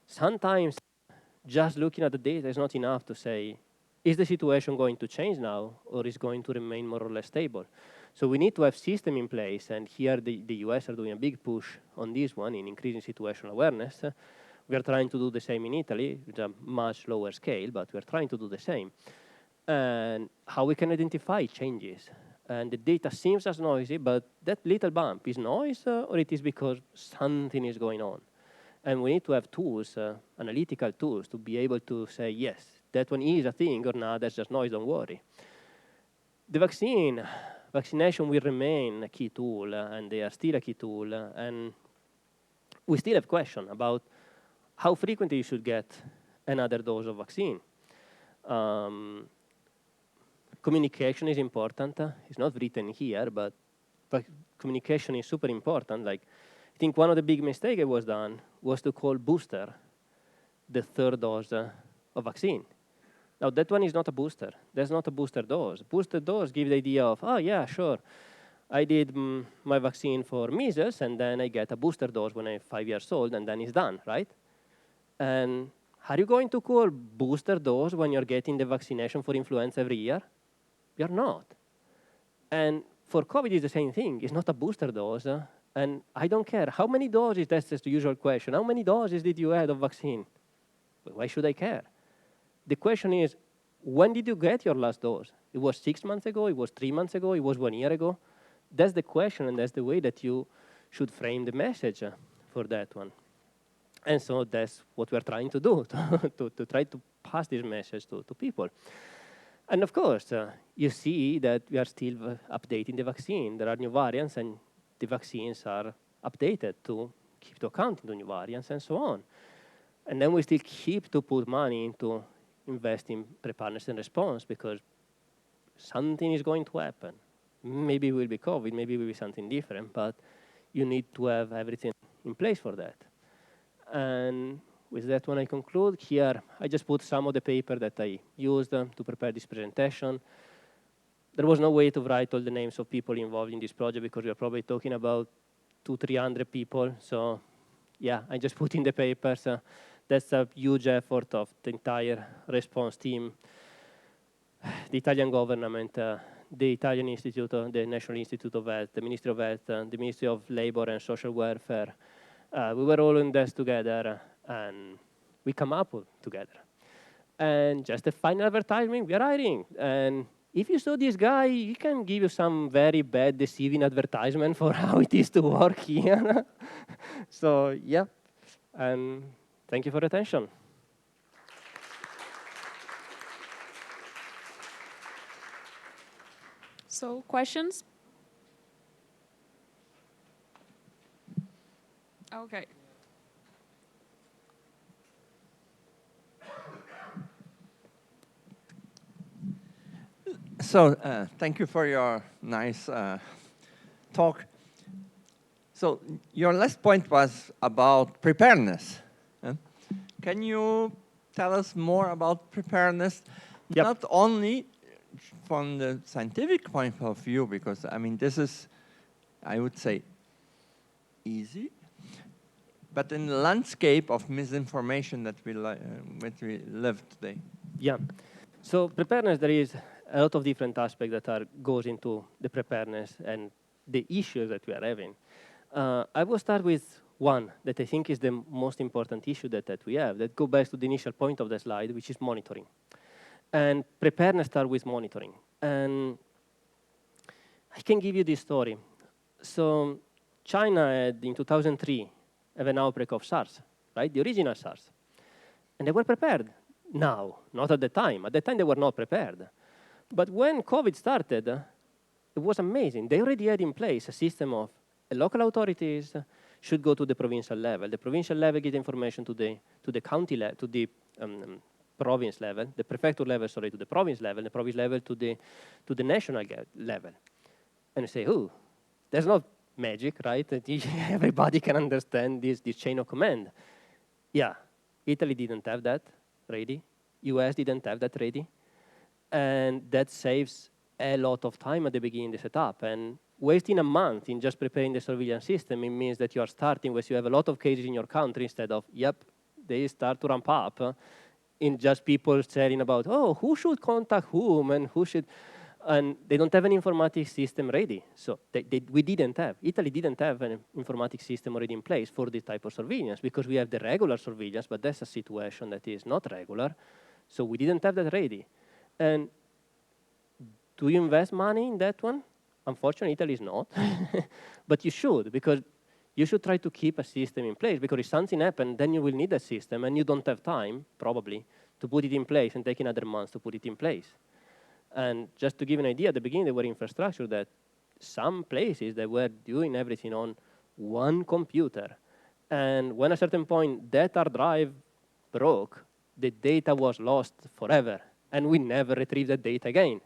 sometimes just looking at the data is not enough to say, is the situation going to change now, or is going to remain more or less stable? So we need to have system in place, and here the US are doing a big push on this one in increasing situational awareness. We are trying to do the same in Italy, with a much lower scale, but we are trying to do the same. And how we can identify changes. And the data seems as noisy, but that little bump is noise, or it is because something is going on. And we need to have tools, analytical tools, to be able to say, yes, that one is a thing, or not, that's just noise, don't worry. The vaccination will remain a key tool, and they are still a key tool, and we still have questions about how frequently you should get another dose of vaccine. Communication is important. It's not written here, but communication is super important. Like, I think one of the big mistakes that was done was to call booster the third dose of vaccine. Now, that one is not a booster. That's not a booster dose. Booster dose gives the idea of, oh, yeah, sure. I did my vaccine for measles, and then I get a booster dose when I'm 5 years old, and then it's done, right? And are you going to call booster dose when you're getting the vaccination for influenza every year? You're not. And for COVID, it's the same thing. It's not a booster dose. And I don't care. How many doses? That's just the usual question. How many doses did you have of vaccine? Why should I care? The question is, when did you get your last dose? It was 6 months ago? It was 3 months ago? It was 1 year ago? That's the question, and that's the way that you should frame the message for that one. And so that's what we're trying to do, to try to pass this message to people. And of course, you see that we are still updating the vaccine. There are new variants, and the vaccines are updated to keep to account the new variants and so on. And then we still keep to put money into investing preparedness and response, because something is going to happen. Maybe it will be COVID, maybe it will be something different, but you need to have everything in place for that. And with that one, I conclude. Here, I just put some of the paper that I used to prepare this presentation. There was no way to write all the names of people involved in this project, because we are probably talking about 200-300 people. So yeah, I just put in the papers. That's a huge effort of the entire response team, the Italian government, the Italian Institute, the National Institute of Health, the Ministry of Health, the Ministry of Labor and Social Welfare. We were all in this together, and we come up together. And just a final advertisement, we are hiring. And if you saw this guy, he can give you some very bad, deceiving advertisement for how it is to work here. So, yeah, and thank you for your attention. So, questions? Okay. So thank you for your nice talk. So your last point was about preparedness. Can you tell us more about preparedness? Yep. Not only from the scientific point of view, because I mean this is, I would say, easy, but in the landscape of misinformation that we live today. Yeah. So preparedness, there is a lot of different aspects that goes into the preparedness and the issues that we are having. I will start with one that I think is the most important issue that we have, that go back to the initial point of the slide, which is monitoring. And preparedness starts with monitoring. And I can give you this story. So China had, in 2003, have an outbreak of SARS, right? The original SARS. And they were prepared. Now, not at the time. At the time, they were not prepared. But when COVID started, it was amazing. They already had in place a system of local authorities should go to the provincial level. The provincial level gives information to the county level, to the province level, the prefecture level, sorry, to the province level, the province level to the national level. And you say, oh, there's not magic, right? Everybody can understand this chain of command. Yeah, Italy didn't have that ready. US didn't have that ready. And that saves a lot of time at the beginning of the setup. And wasting a month in just preparing the surveillance system, it means that you are starting with you have a lot of cases in your country instead of, yep, they start to ramp up in just people sharing about, oh, who should contact whom and who should, and they don't have an informatics system ready. So we didn't have, Italy didn't have an informatics system already in place for this type of surveillance, because we have the regular surveillance, but that's a situation that is not regular. So we didn't have that ready. And do you invest money in that one? Unfortunately, Italy is not. But you should, because you should try to keep a system in place, because if something happens, then you will need a system, and you don't have time, probably, to put it in place and take another month to put it in place. And just to give an idea, at the beginning, there were infrastructure that some places they were doing everything on one computer. And when at a certain point that hard drive broke, the data was lost forever, and we never retrieved that data again.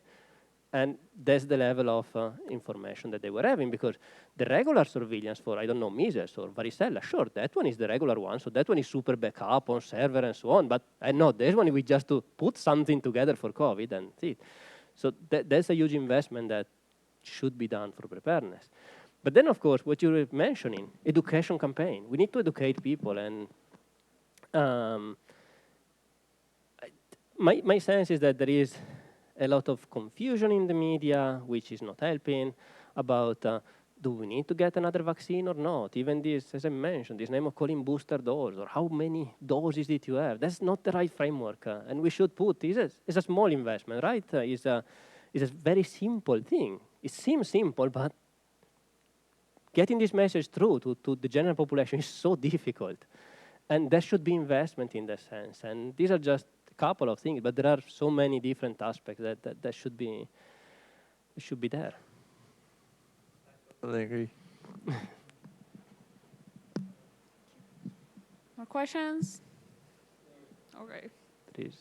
And that's the level of information that they were having, because the regular surveillance for, I don't know, measles or varicella, sure, that one is the regular one, so that one is super backup on server and so on, but no, this one we just to put something together for COVID and see it. So that's a huge investment that should be done for preparedness. But then, of course, what you were mentioning, education campaign. We need to educate people, and my sense is that there is a lot of confusion in the media, which is not helping, about do we need to get another vaccine or not? Even this, as I mentioned, this name of calling booster dose, or how many doses did you have? That's not the right framework, and we should put, it's a small investment, right? It's a very simple thing. It seems simple, but getting this message through to the general population is so difficult. And there should be investment in that sense. And these are just a couple of things, but there are so many different aspects that should be there. I agree. More questions? Okay. Please.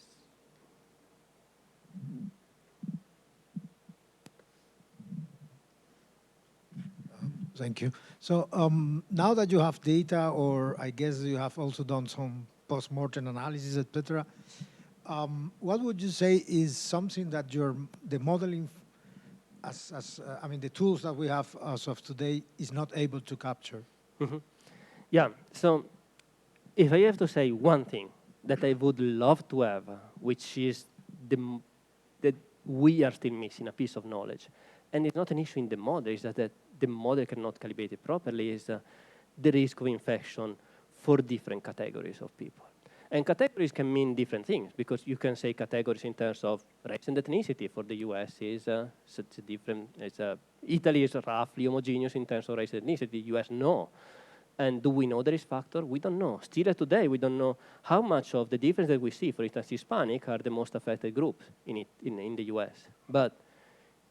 Thank you. So now that you have data, or I guess you have also done some post-mortem analysis, etc., what would you say is something that the modeling, I mean, the tools that we have as of today is not able to capture? Mm-hmm. Yeah, so if I have to say one thing that I would love to have, which is that we are still missing a piece of knowledge, and it's not an issue in the model, it's that the model cannot calibrate it properly, is the risk of infection for different categories of people. And categories can mean different things, because you can say categories in terms of race and ethnicity. For the US is such a different, Italy is roughly homogeneous in terms of race and ethnicity, US no. And do we know the risk factor? We don't know. Still today, we don't know how much of the difference that we see, for instance, Hispanic are the most affected groups in the US. But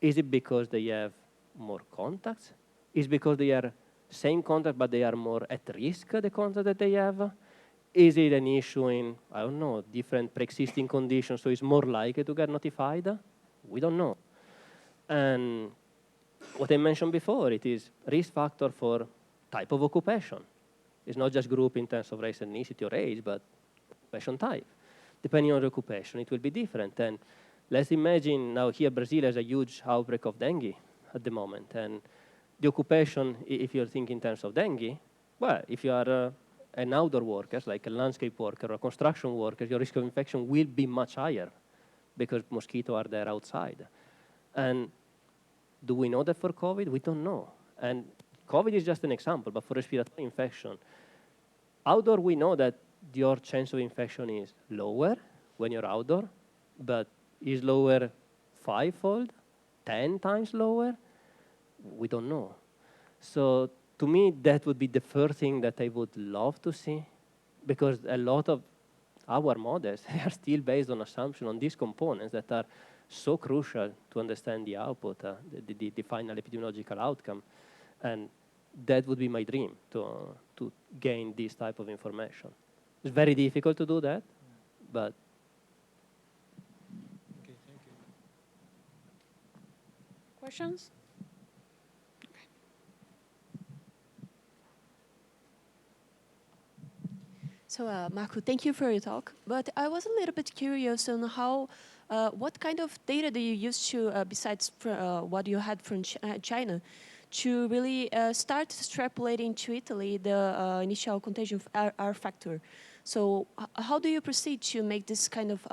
is it because they have more contacts? Is it because they are same contact, but they are more at risk, the contact that they have? Is it an issue in, I don't know, different pre-existing conditions, so it's more likely to get notified? We don't know. And what I mentioned before, it is risk factor for type of occupation. It's not just group in terms of race, ethnicity, or age, but occupation type. Depending on the occupation, it will be different. And let's imagine now here Brazil has a huge outbreak of dengue at the moment. And the occupation, if you're thinking in terms of dengue, well, if you are an outdoor worker, like a landscape worker or a construction worker, your risk of infection will be much higher because mosquitoes are there outside. And do we know that for COVID? We don't know. And COVID is just an example, but for respiratory infection, outdoor we know that your chance of infection is lower when you're outdoor, but is lower 5-fold, 10 times lower? We don't know. So to me, that would be the first thing that I would love to see, because a lot of our models are still based on assumption on these components that are so crucial to understand the output, the final epidemiological outcome. And that would be my dream, to gain this type of information. It's very difficult to do that, but... Okay, thank you. Questions? So, Marco, thank you for your talk. But I was a little bit curious on how, what kind of data do you use to, besides what you had from China, to really start extrapolating to Italy the initial contagion of R factor? So, how do you proceed to make this kind of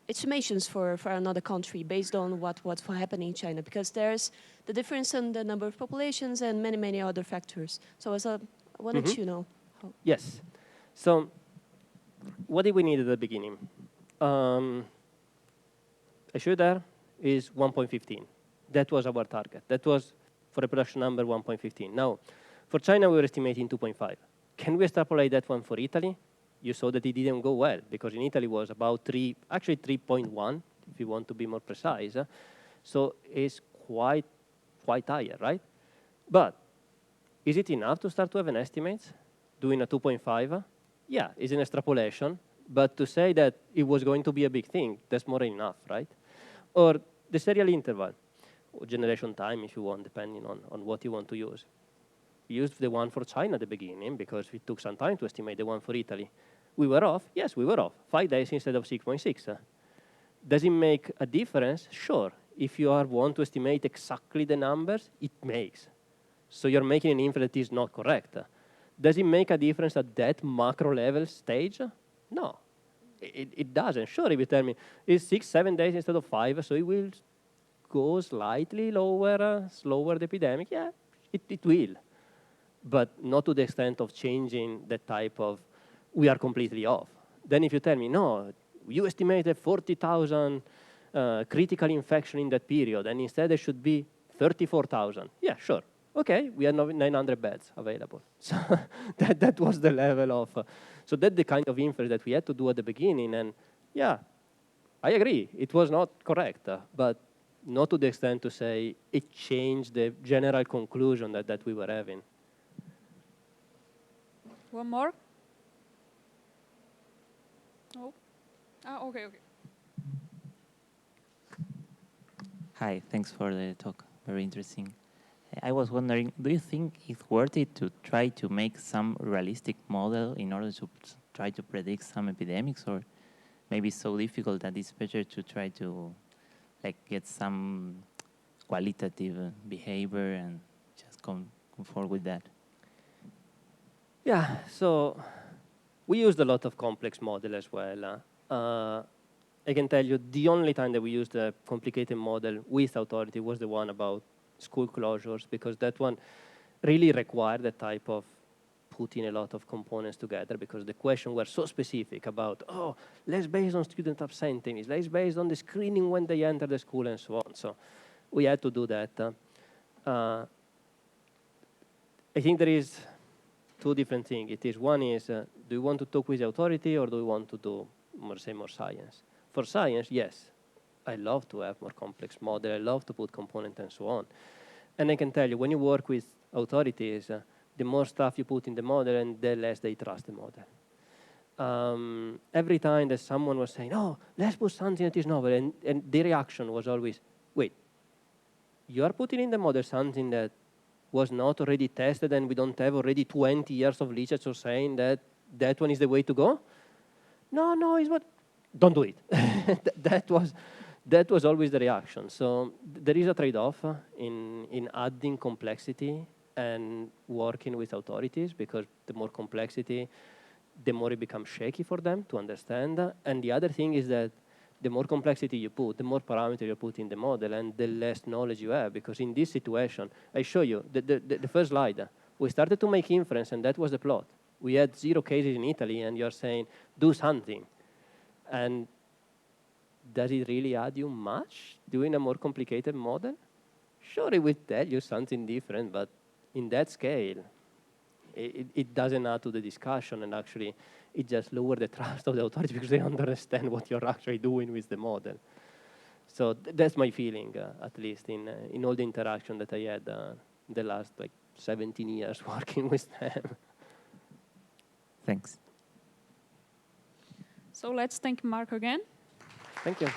estimations for another country based on what's happening in China? Because there's the difference in the number of populations and many, many other factors. So, I wanted to know. Yes. So what did we need at the beginning? I showed there is 1.15. That was our target. That was for a production number 1.15. Now, for China, we were estimating 2.5. Can we extrapolate that one for Italy? You saw that it didn't go well, because in Italy it was about 3, actually 3.1, if you want to be more precise. So it's quite higher, right? But is it enough to start to have an estimate? Doing a 2.5? yeah, it's an extrapolation, but to say that it was going to be a big thing, that's more than enough, right? Or the serial interval, or generation time, if you want, depending on what you want to use. We used the one for China at the beginning because it took some time to estimate the one for Italy. We were off? Yes, we were off. 5 days instead of 6.6. Does it make a difference? Sure. If you want to estimate exactly the numbers, it makes. So you're making an inference that is not correct. Does it make a difference at that macro level stage? No, it doesn't. Sure, if you tell me it's 6, 7 days instead of 5, so it will go slightly lower, slower the epidemic. Yeah, it will, but not to the extent of changing the type of, we are completely off. Then if you tell me, no, you estimated 40,000 critical infection in that period, and instead there should be 34,000. Yeah, sure. Okay, we have 900 beds available. So that was the level of, so that's the kind of inference that we had to do at the beginning. And yeah, I agree, it was not correct, but not to the extent to say it changed the general conclusion that we were having. One more? Oh. Okay. Hi, thanks for the talk. Very interesting. I was wondering, do you think it's worth it to try to make some realistic model in order to try to predict some epidemics, or maybe it's so difficult that it's better to try to get some qualitative behavior and just come forward with that? Yeah, so we used a lot of complex model as well. I can tell you the only time that we used a complicated model with authority was the one about school closures, because that one really required the type of putting a lot of components together, because the questions were so specific about, oh, let's base on student absenteeism, let's base on the screening when they enter the school and so on. So we had to do that. I think there is two different things. One is, do you want to talk with the authority or do you want to do more science? For science, yes. I love to have more complex model. I love to put components and so on. And I can tell you, when you work with authorities, the more stuff you put in the model and the less they trust the model. Every time that someone was saying, oh, let's put something that is novel, and the reaction was always, wait, you are putting in the model something that was not already tested and we don't have already 20 years of literature saying that that one is the way to go? No, it's what, don't do it. That was always the reaction. So there is a trade-off in adding complexity and working with authorities, because the more complexity, the more it becomes shaky for them to understand. And the other thing is that the more complexity you put, the more parameters you put in the model, and the less knowledge you have. Because in this situation, I show you the first slide. We started to make inference, and that was the plot. We had 0 cases in Italy, and you're saying, do something. And does it really add you much doing a more complicated model? Sure, it will tell you something different, but in that scale, it doesn't add to the discussion, and actually it just lowers the trust of the authority because they don't understand what you're actually doing with the model. So that's my feeling, at least in all the interaction that I had the last 17 years working with them. Thanks. So let's thank Mark again. Thank you.